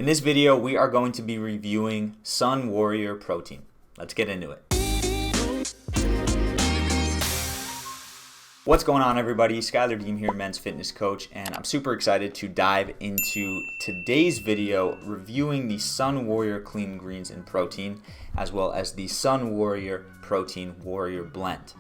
In this video, we are going to be reviewing Sunwarrior Protein. Let's get into it. What's going on, everybody? Schuyler Diehm here, men's fitness coach, and I'm super excited to dive into today's video reviewing the Sunwarrior Clean Greens and Protein, as well as the Sunwarrior Protein Warrior Blend.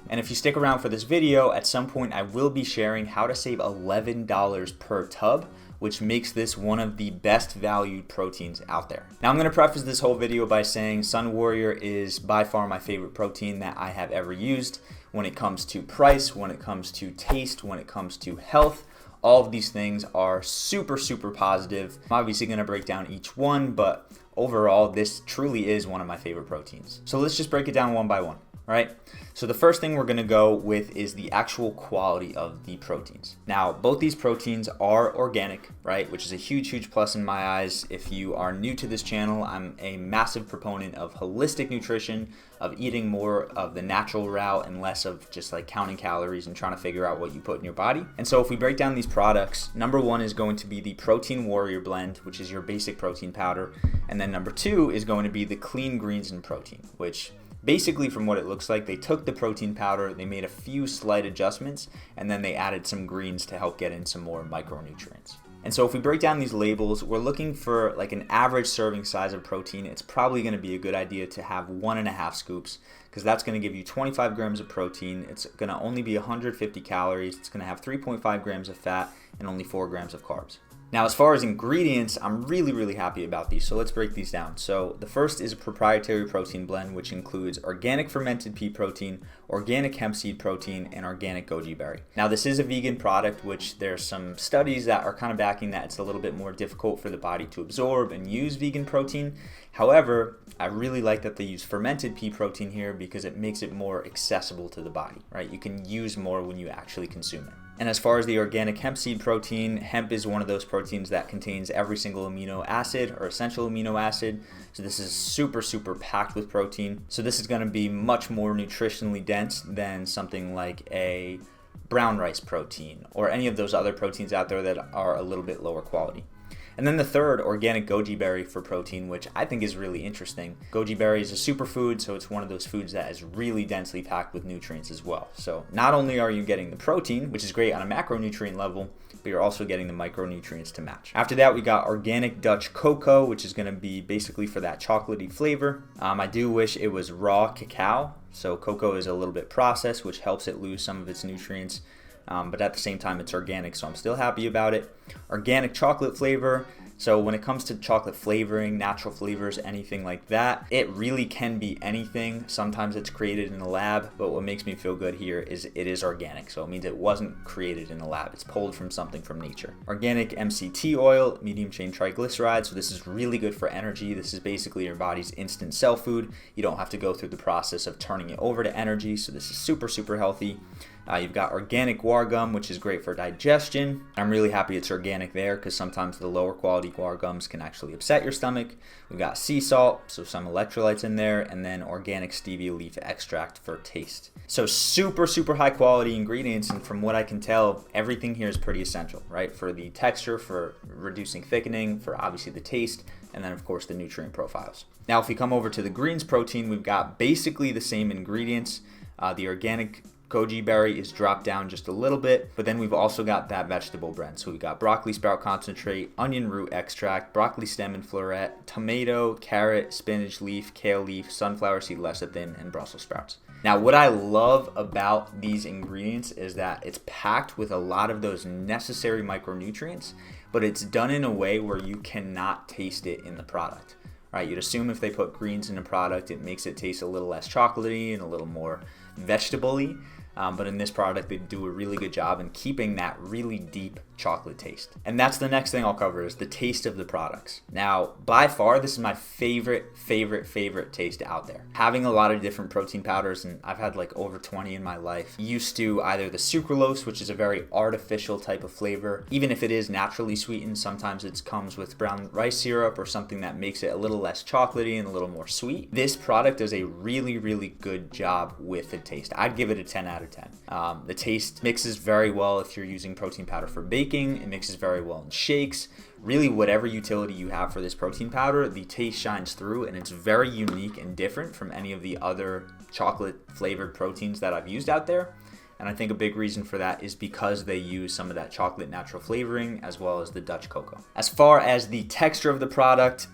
And if you stick around for this video, at some point I will be sharing how to save $11 per tub, which makes this one of the best valued proteins out there. Now, I'm going to preface this whole video by saying Sunwarrior is by far my favorite protein that I have ever used. When it comes to price, when it comes to taste, when it comes to health, all of these things are super positive. I'm obviously going to break down each one, but overall, this truly is one of my favorite proteins. So let's just break it down one by one. Right? So the first thing we're going to go with is the actual quality of the proteins. Now, both these proteins are organic, right? Which is a huge plus in my eyes. If you are new to this channel, I'm a massive proponent of holistic nutrition, of eating more of the natural route and less of just like counting calories and trying to figure out what you put in your body. And so if we break down these products, number one is going to be the Protein Warrior Blend, which is your basic protein powder. And then number two is going to be the Clean Greens and Protein, which basically, from what it looks like, they took the protein powder, they made a few slight adjustments, and then they added some greens to help get in some more micronutrients. And so if we break down these labels, we're looking for like an average serving size of protein. It's probably going to be a good idea to have 1.5 scoops, because that's going to give you 25 grams of protein. It's going to only be 150 calories. It's going to have 3.5 grams of fat and only 4 grams of carbs. Now, as far as ingredients, I'm really happy about these, so let's break these down. So the first is a proprietary protein blend, which includes organic fermented pea protein, organic hemp seed protein, and organic goji berry. Now, this is a vegan product, which there's some studies that are kind of backing that it's a little bit more difficult for the body to absorb and use vegan protein. However, I really like that they use fermented pea protein here because it makes it more accessible to the body, right? You can use more when you actually consume it. And as far as the organic hemp seed protein, hemp is one of those proteins that contains every single amino acid or essential amino acid. So this is super packed with protein. So this is going to be much more nutritionally dense than something like a brown rice protein or any of those other proteins out there that are a little bit lower quality. And then the third, organic goji berry for protein, which I think is really interesting. Goji berry is a superfood, so it's one of those foods that is really densely packed with nutrients as well. So not only are you getting the protein, which is great on a macronutrient level, but you're also getting the micronutrients to match. After that, we got organic Dutch cocoa, which is going to be basically for that chocolatey flavor. I do wish it was raw cacao. So cocoa is a little bit processed, which helps it lose some of its nutrients. But at the same time, it's organic, so I'm still happy about it. Organic chocolate flavor. So when it comes to chocolate flavoring, natural flavors, anything like that, it really can be anything. Sometimes it's created in a lab, but what makes me feel good here is it is organic. So it means it wasn't created in a lab. It's pulled from something from nature. Organic MCT oil, medium chain triglycerides. So this is really good for energy. This is basically your body's instant cell food. You don't have to go through the process of turning it over to energy. So this is super healthy. You've got organic guar gum, which is great for digestion. I'm really happy it's organic there because sometimes the lower quality guar gums can actually upset your stomach. We've got sea salt, so some electrolytes in there, and then organic stevia leaf extract for taste. So super high quality ingredients, and from what I can tell, everything here is pretty essential, right? For the texture, for reducing thickening, for obviously the taste, and then of course the nutrient profiles. Now if we come over to the greens protein, we've got basically the same ingredients. The organic goji berry is dropped down just a little bit, but then we've also got that vegetable blend. So we've got broccoli sprout concentrate, onion root extract, broccoli stem and floret, tomato, carrot, spinach leaf, kale leaf, sunflower seed lecithin, and Brussels sprouts. Now, what I love about these ingredients is that it's packed with a lot of those necessary micronutrients, but it's done in a way where you cannot taste it in the product. Right? You'd assume if they put greens in a product, it makes it taste a little less chocolatey and a little more vegetable-y. But in this product, they do a really good job in keeping that really deep chocolate taste. And that's the next thing I'll cover is the taste of the products. Now, by far, this is my favorite taste out there. Having a lot of different protein powders, and I've had like over 20 in my life, used to either the sucralose, which is a very artificial type of flavor. Even if it is naturally sweetened, sometimes it comes with brown rice syrup or something that makes it a little less chocolatey and a little more sweet. This product does a really good job with the taste. I'd give it a 10 out of 10. The taste mixes very well if you're using protein powder for baking. baking, it mixes very well in shakes. Really, whatever utility you have for this protein powder, the taste shines through, and it's very unique and different from any of the other chocolate flavored proteins that I've used out there. And I think a big reason for that is because they use some of that chocolate natural flavoring as well as the Dutch cocoa. As far as the texture of the product,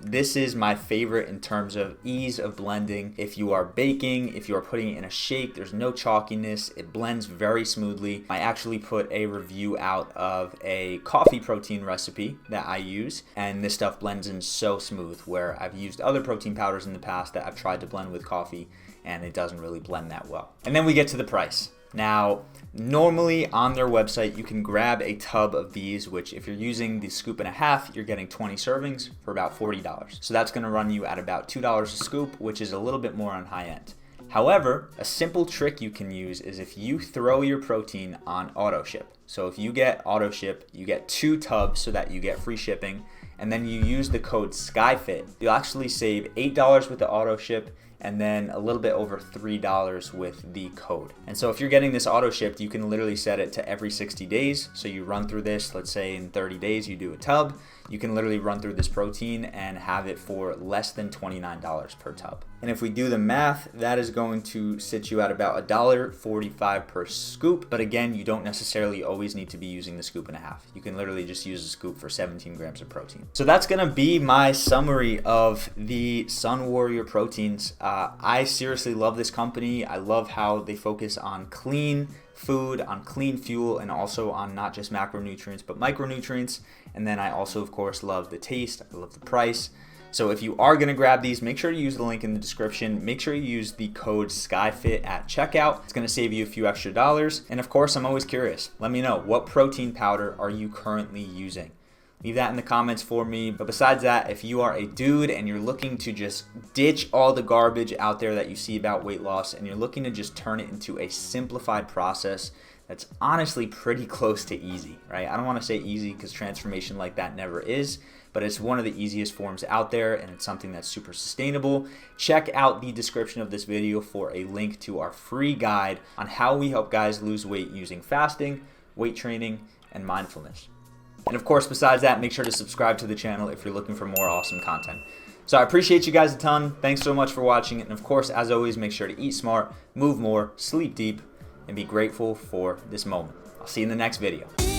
this is my favorite in terms of ease of blending. If you are baking, if you are putting it in a shake, there's no chalkiness. It blends very smoothly. I actually put a review out of a coffee protein recipe that I use, and this stuff blends in so smooth, where I've used other protein powders in the past that I've tried to blend with coffee and it doesn't really blend that well. And then we get to the price. Now, normally on their website, you can grab a tub of these, which if you're using the scoop and a half, you're getting 20 servings for about $40. So that's gonna run you at about $2 a scoop, which is a little bit more on high end. However, a simple trick you can use is if you throw your protein on auto ship. So if you get auto ship, you get 2 tubs so that you get free shipping, and then you use the code SKYFIT, you'll actually save $8 with the auto ship and then a little bit over $3 with the code. And so if you're getting this auto shipped, you can literally set it to every 60 days. So you run through this, let's say in 30 days you do a tub, you can literally run through this protein and have it for less than $29 per tub. And if we do the math, that is going to sit you at about $1.45 per scoop. But again, you don't necessarily always need to be using the scoop and a half. You can literally just use a scoop for 17 grams of protein. So that's gonna be my summary of the Sunwarrior proteins. I seriously love this company. I love how they focus on clean food, on clean fuel, and also on not just macronutrients, but micronutrients. And then I also, of course, love the taste. I love the price. So if you are gonna grab these, make sure to use the link in the description. Make sure you use the code SKYFIT at checkout. It's gonna save you a few extra dollars. And of course, I'm always curious. Let me know, what protein powder are you currently using? Leave that in the comments for me. But besides that, if you are a dude and you're looking to just ditch all the garbage out there that you see about weight loss, and you're looking to just turn it into a simplified process that's honestly pretty close to easy, right? I don't want to say easy because transformation like that never is, but it's one of the easiest forms out there, and it's something that's super sustainable. Check out the description of this video for a link to our free guide on how we help guys lose weight using fasting, weight training, and mindfulness. And of course, besides that, make sure to subscribe to the channel if you're looking for more awesome content. So I appreciate you guys a ton. Thanks so much for watching. And of course, as always, make sure to eat smart, move more, sleep deep, and be grateful for this moment. I'll see you in the next video.